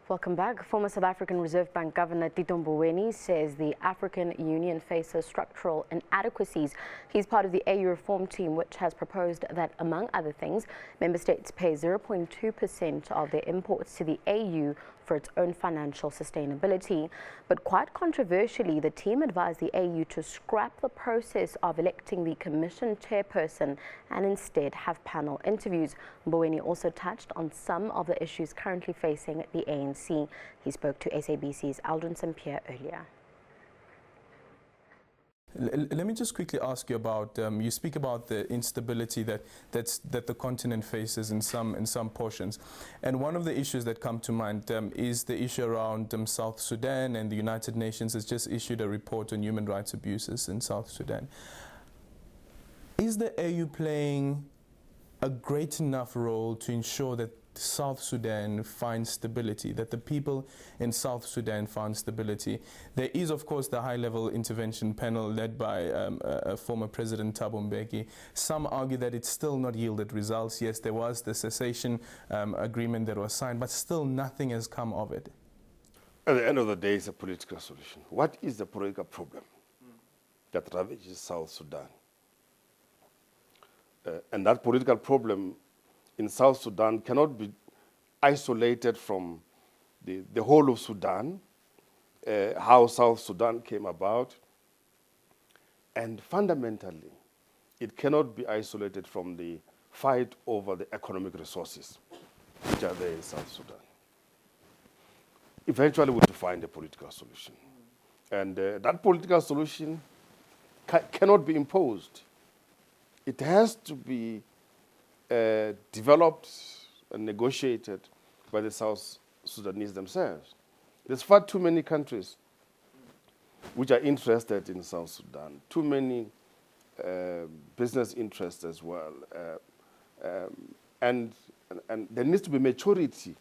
Welcome back. Former South African Reserve Bank Governor Tito Mboweni says the African Union faces structural inadequacies. He's part of the AU reform team, which has proposed that, among other things, member states pay 0.2% of their imports to the AU for its own financial sustainability. But quite controversially, the team advised the AU to scrap the process of electing the Commission Chairperson and instead have panel interviews. Mboweni also touched on some of the issues currently facing the ANC. He spoke to SABC's Aldrin St. Pierre earlier. Let me just quickly ask you about, you speak about the instability that the continent faces in some portions. And one of the issues that come to mind is the issue around South Sudan, and the United Nations has just issued a report on human rights abuses in South Sudan. Is the AU playing a great enough role to ensure that South Sudan finds stability, that the people in South Sudan find stability? There is, of course, the high-level intervention panel led by former President Tito Mboweni. Some argue that it's still not yielded results. Yes, there was the cessation agreement that was signed, but still nothing has come of it. At the end of the day, it's a political solution. What is the political problem that ravages South Sudan? And that political problem in South Sudan cannot be isolated from the whole of Sudan, how South Sudan came about. And fundamentally, it cannot be isolated from the fight over the economic resources which are there in South Sudan. Eventually, we will find a political solution. And that political solution cannot be imposed. It has to be developed and negotiated by the South Sudanese themselves. There's far too many countries which are interested in South Sudan, too many business interests as well. And there needs to be maturity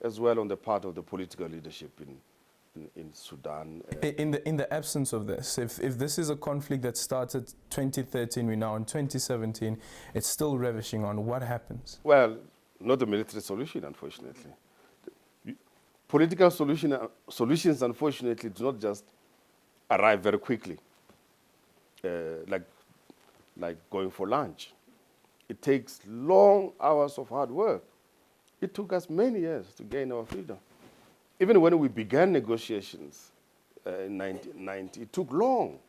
as well on the part of the political leadership in Sudan. In the absence of this, if this is a conflict that started 2013, we're now in 2017, it's still ravishing on, what happens? Well, not a military solution, unfortunately. Political solutions, unfortunately, do not just arrive very quickly, like going for lunch. It takes long hours of hard work. It took us many years to gain our freedom. Even when we began negotiations in 1990, it took long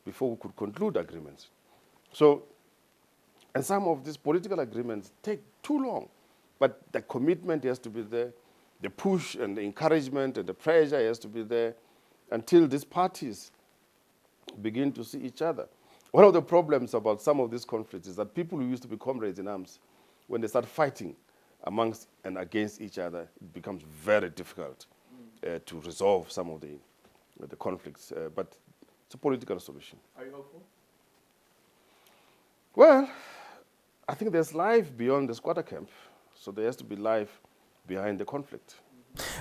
before we could conclude agreements. So, and some of these political agreements take too long, but the commitment has to be there, the push and the encouragement and the pressure has to be there until these parties begin to see each other. One of the problems about some of these conflicts is that people who used to be comrades in arms, when they start fighting amongst and against each other, it becomes very difficult to resolve some of the conflicts, but it's a political solution. Are you hopeful? Well, I think there's life beyond the squatter camp, so there has to be life behind the conflict.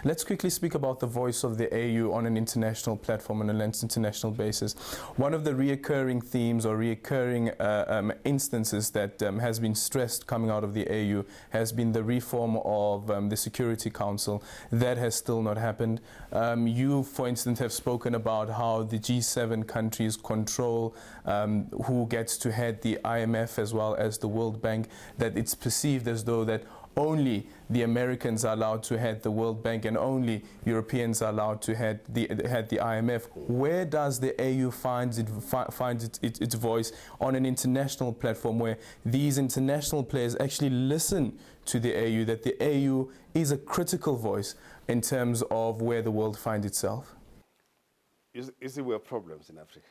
Let's quickly speak about the voice of the AU on an international platform, on an international basis. One of the reoccurring themes or reoccurring instances that has been stressed coming out of the AU has been the reform of the Security Council. That has still not happened. You, for instance, have spoken about how the G7 countries control who gets to head the IMF as well as the World Bank, that it's perceived as though that only the Americans are allowed to head the World Bank and only Europeans are allowed to head the IMF. Where does the AU find its voice on an international platform where these international players actually listen to the AU, that the AU is a critical voice in terms of where the world finds itself? You see, we have problems in Africa,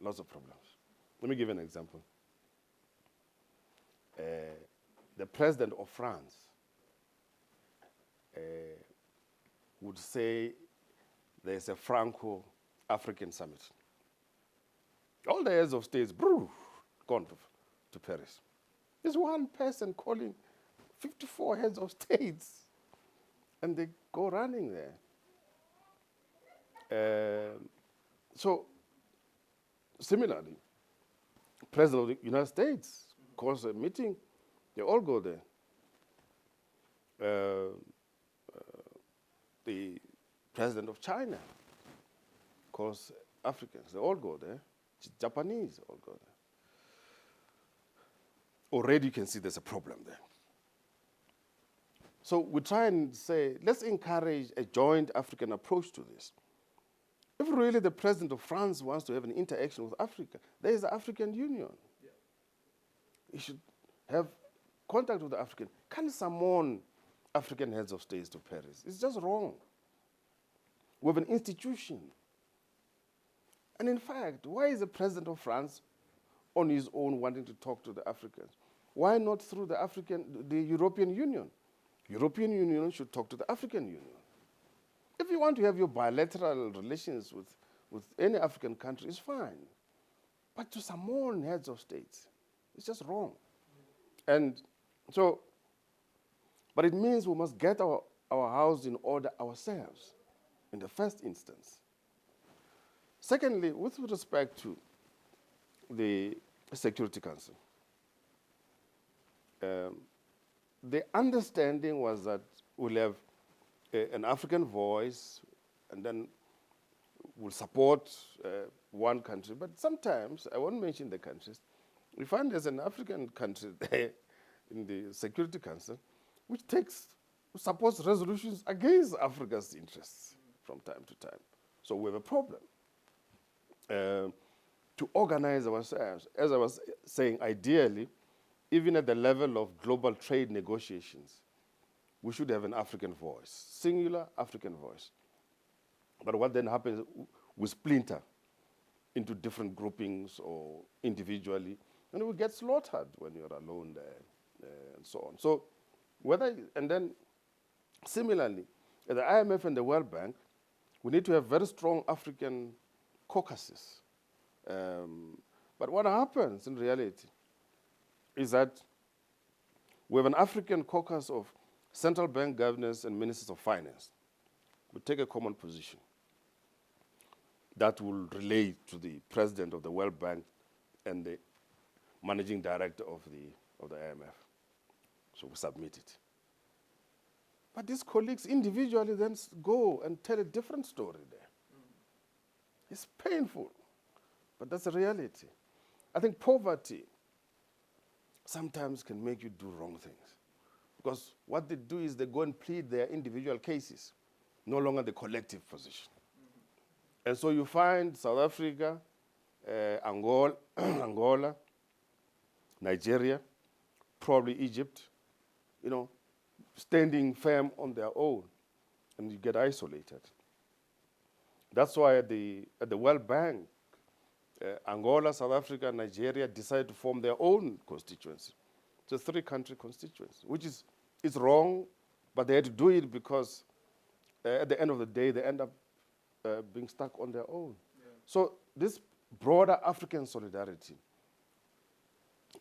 lots of problems. Let me give you an example. The president of France would say there's a Franco-African summit. All the heads of states, gone to Paris. There's one person calling 54 heads of states, and they go running there. So, similarly, President of the United States calls a meeting, they all go there. The the president of China. Of course, Africans, they all go there. Japanese all go there. Already you can see there's a problem there. So we try and say, let's encourage a joint African approach to this. If really the president of France wants to have an interaction with Africa, there is the African Union. Yeah. He should have contact with the African. Can't summon African heads of states to Paris? It's just wrong. We have an institution. And in fact, why is the president of France on his own wanting to talk to the Africans? Why not through the European Union? European Union should talk to the African Union. If you want to have your bilateral relations with any African country, it's fine. But to summon heads of states, it's just wrong. And so, but it means we must get our house in order ourselves in the first instance. Secondly, with respect to the Security Council, the understanding was that we'll have an African voice and then we'll support one country. But sometimes, I won't mention the countries, we find there's an African country there in the Security Council which supports resolutions against Africa's interests from time to time. So we have a problem. To organize ourselves, as I was saying, ideally, even at the level of global trade negotiations, we should have an African voice, singular African voice. But what then happens, we splinter into different groupings or individually, and we get slaughtered when you're alone there, and so on. So and then similarly, at the IMF and the World Bank, we need to have very strong African caucuses. But what happens in reality is that we have an African caucus of central bank governors and ministers of finance. We take a common position that will relate to the president of the World Bank and the managing director of the IMF. So we submit it. But these colleagues individually then go and tell a different story there. It's painful, but that's the reality. I think poverty sometimes can make you do wrong things. Because what they do is they go and plead their individual cases, no longer the collective position. And so you find South Africa, Angola, Nigeria, probably Egypt, standing firm on their own, and you get isolated. That's why at the World Bank, Angola, South Africa, Nigeria decided to form their own constituency. It's a three-country constituency, which is wrong, but they had to do it because at the end of the day, they end up being stuck on their own. Yeah. So this broader African solidarity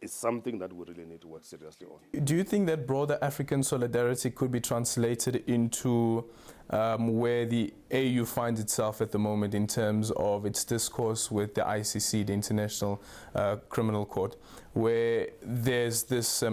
is something that we really need to work seriously on. Do you think that broader African solidarity could be translated into where the AU finds itself at the moment in terms of its discourse with the ICC, the International Criminal Court, where there's this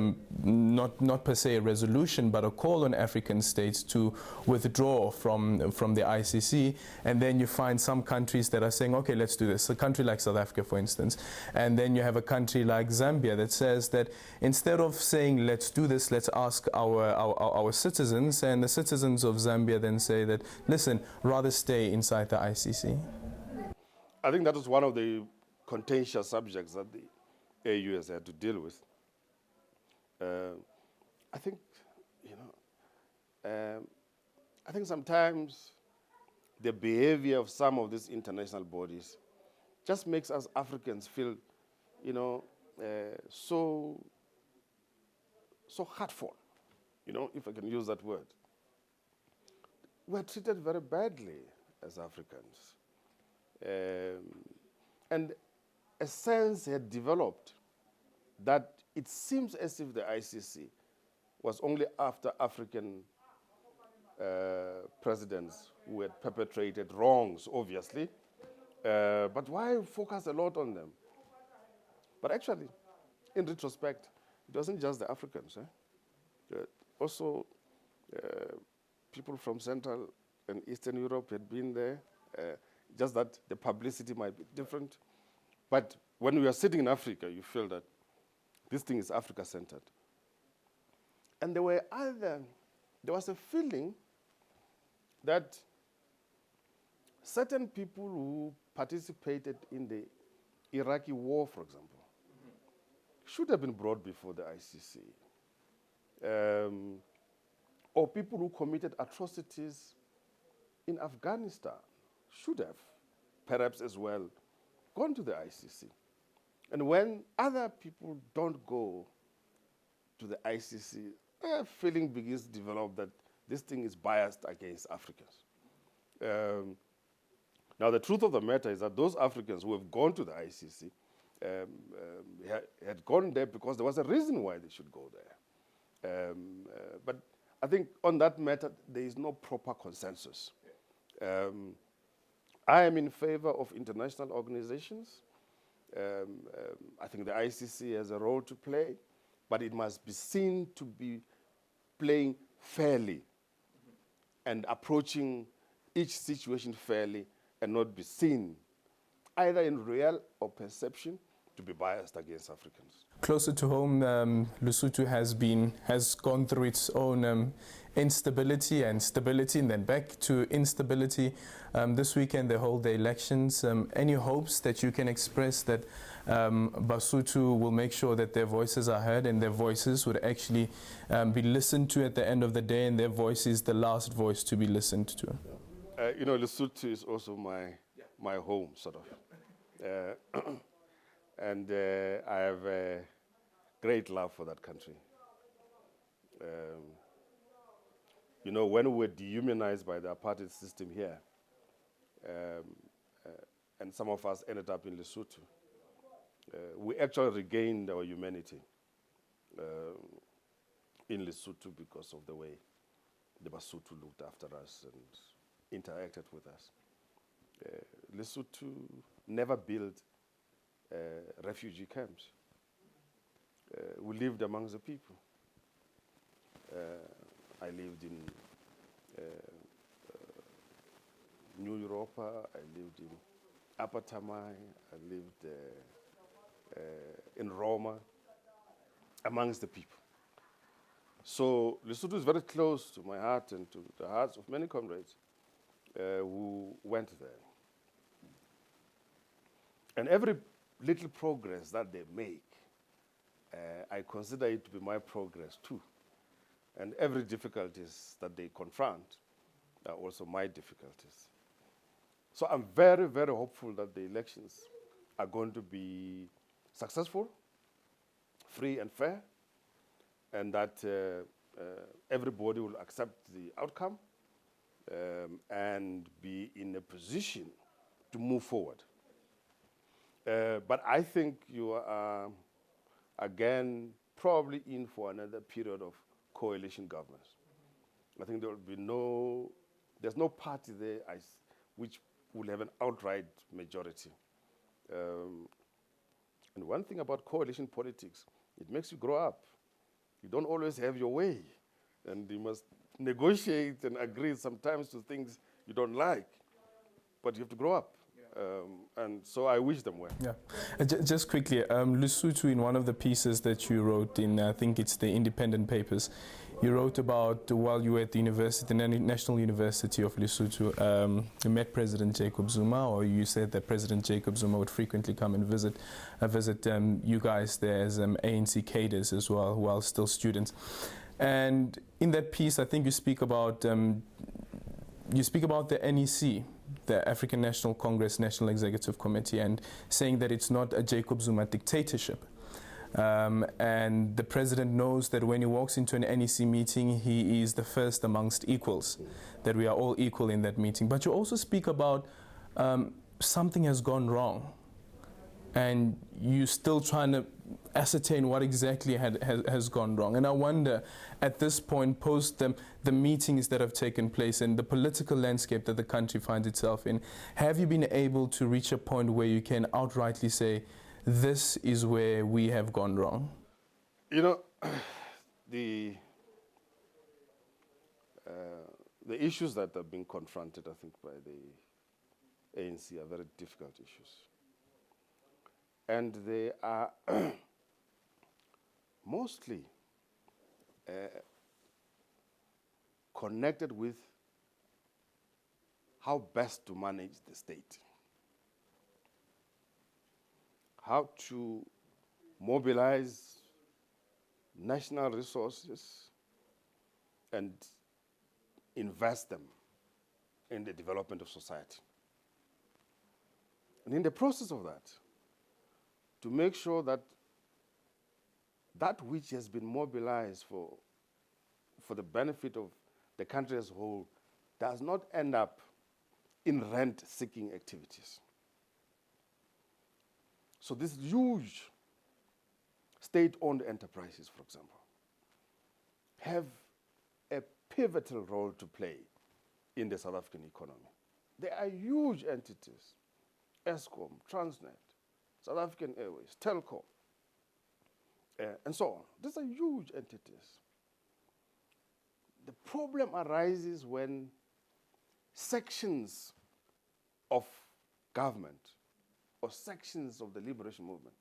not per se a resolution, but a call on African states to withdraw from the ICC, and then you find some countries that are saying, okay, let's do this. A country like South Africa, for instance, and then you have a country like Zambia that says that instead of saying let's do this, let's ask our citizens, and the citizens of Zambia then say that, listen, rather stay inside the ICC. I think that is one of the contentious subjects that the AU has had to deal with. I think sometimes the behavior of some of these international bodies just makes us Africans feel, so hurtful, if I can use that word. We're treated very badly as Africans. And a sense had developed that it seems as if the ICC was only after African presidents who had perpetrated wrongs, obviously. But why focus a lot on them? But actually, in retrospect, it wasn't just the Africans. Also, people from Central and Eastern Europe had been there, just that the publicity might be different. But when we are sitting in Africa, you feel that this thing is Africa-centered. And there was a feeling that certain people who participated in the Iraqi war, for example, should have been brought before the ICC. Or people who committed atrocities in Afghanistan should have, perhaps as well, gone to the ICC. And when other people don't go to the ICC, a feeling begins to develop that this thing is biased against Africans. Now, the truth of the matter is that those Africans who have gone to the ICC had gone there because there was a reason why they should go there. But I think on that matter, there is no proper consensus. I am in favor of international organizations. I think the ICC has a role to play, but it must be seen to be playing fairly and approaching each situation fairly, and not be seen, either in real or perception, to be biased against Africans. Closer to home, Lesotho has gone through its own instability and stability, and then back to instability. This weekend they hold the elections. Any hopes that you can express that Basotho will make sure that their voices are heard and their voices would actually be listened to at the end of the day, and their voice is the last voice to be listened to? You know, Lesotho is also my home, sort of. And I have a great love for that country. You know, when we were dehumanized by the apartheid system here, and some of us ended up in Lesotho, we actually regained our humanity in Lesotho because of the way the Basotho looked after us and interacted with us. Lesotho never built refugee camps. We lived amongst the people. I lived in New Europa, I lived in Upper Tamai, I lived in Roma, amongst the people. So Lesotho is very close to my heart and to the hearts of many comrades who went there. And every little progress that they make, I consider it to be my progress too. And every difficulties that they confront are also my difficulties. So I'm very, very hopeful that the elections are going to be successful, free and fair, and that everybody will accept the outcome and be in a position to move forward. But I think you are, again, probably in for another period of coalition governments. I think there will be there's no party there which will have an outright majority. And one thing about coalition politics, it makes you grow up. You don't always have your way, and you must negotiate and agree sometimes to things you don't like, but you have to grow up. And so I wish them well. Yeah. Just quickly, Lesotho, in one of the pieces that you wrote in, I think it's the Independent papers, you wrote about while you were at the university, the National University of Lesotho, you met President Jacob Zuma, or you said that President Jacob Zuma would frequently come and visit you guys there as ANC cadres as well, while still students. And in that piece, I think you speak about the NEC, the African National Congress National Executive Committee, and saying that it's not a Jacob Zuma dictatorship. And the president knows that when he walks into an NEC meeting, he is the first amongst equals, that we are all equal in that meeting. But you also speak about something has gone wrong, and you're still trying to ascertain what exactly has gone wrong. And I wonder, at this point, post the meetings that have taken place and the political landscape that the country finds itself in, have you been able to reach a point where you can outrightly say, this is where we have gone wrong? You know, the the issues that are being confronted, I think, by the ANC are very difficult issues. And they are mostly connected with how best to manage the state, how to mobilize national resources and invest them in the development of society. And in the process of that, to make sure that that which has been mobilized for the benefit of the country as a whole does not end up in rent-seeking activities. So these huge state-owned enterprises, for example, have a pivotal role to play in the South African economy. They are huge entities: Eskom, Transnet, South African Airways, Telkom, and so on. These are huge entities. The problem arises when sections of government or sections of the liberation movement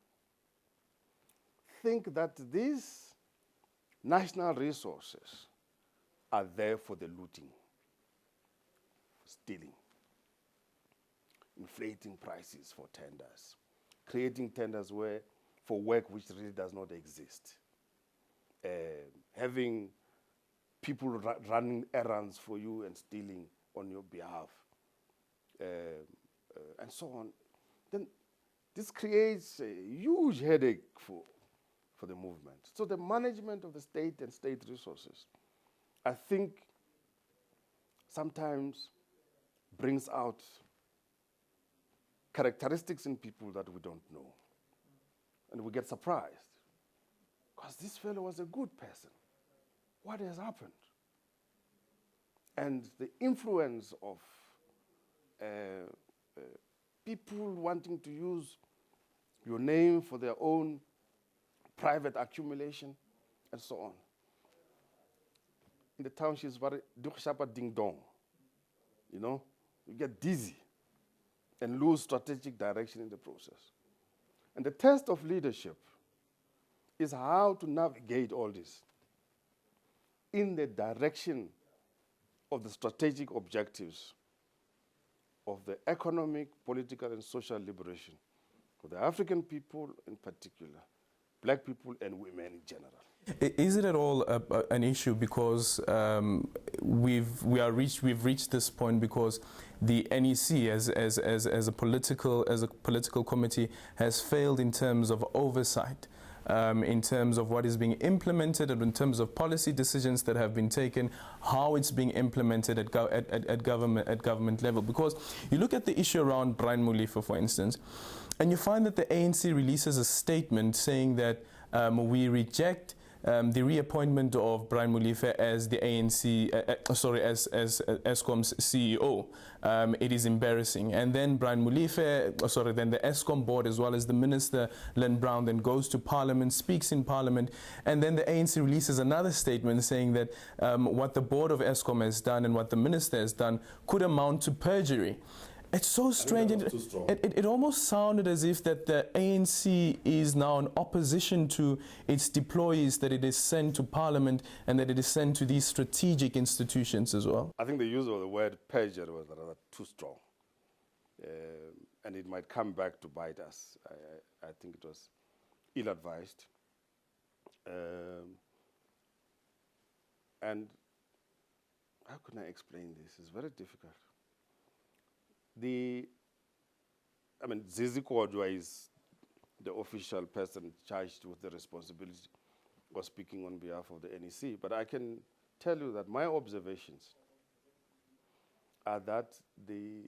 think that these national resources are there for the looting, stealing, inflating prices for tenders, creating tenders for work which really does not exist, having people running errands for you and stealing on your behalf, and so on. Then this creates a huge headache for the movement. So the management of the state and state resources, I think, sometimes brings out characteristics in people that we don't know. And we get surprised, because this fellow was a good person. What has happened? And the influence of people wanting to use your name for their own private accumulation, and so on. In the townships, ding dong. You know, you get dizzy and lose strategic direction in the process. And the test of leadership is how to navigate all this in the direction of the strategic objectives of the economic, political, and social liberation of the African people in particular, black people and women in general. Is it at all an issue because we've reached this point because the NEC as a political committee has failed in terms of oversight, in terms of what is being implemented and in terms of policy decisions that have been taken, how it's being implemented at government level? Because you look at the issue around Brian Molefe, for instance, and you find that the ANC releases a statement saying that we reject the reappointment of Brian Molefe as the ANC, as Eskom's CEO. It is embarrassing. And then Brian Molefe, then the Eskom board, as well as the Minister, Len Brown, then goes to Parliament, speaks in Parliament, and then the ANC releases another statement saying that what the board of Eskom has done and what the Minister has done could amount to perjury. It's so strange. It almost sounded as if that the ANC is now in opposition to its deployees that it is sent to Parliament and that it is sent to these strategic institutions as well. I think the use of the word perjury was rather too strong. And it might come back to bite us. I think it was ill-advised. And how can I explain this? It's very difficult. Zizi Kodwa is the official person charged with the responsibility of speaking on behalf of the NEC. But I can tell you that my observations are that the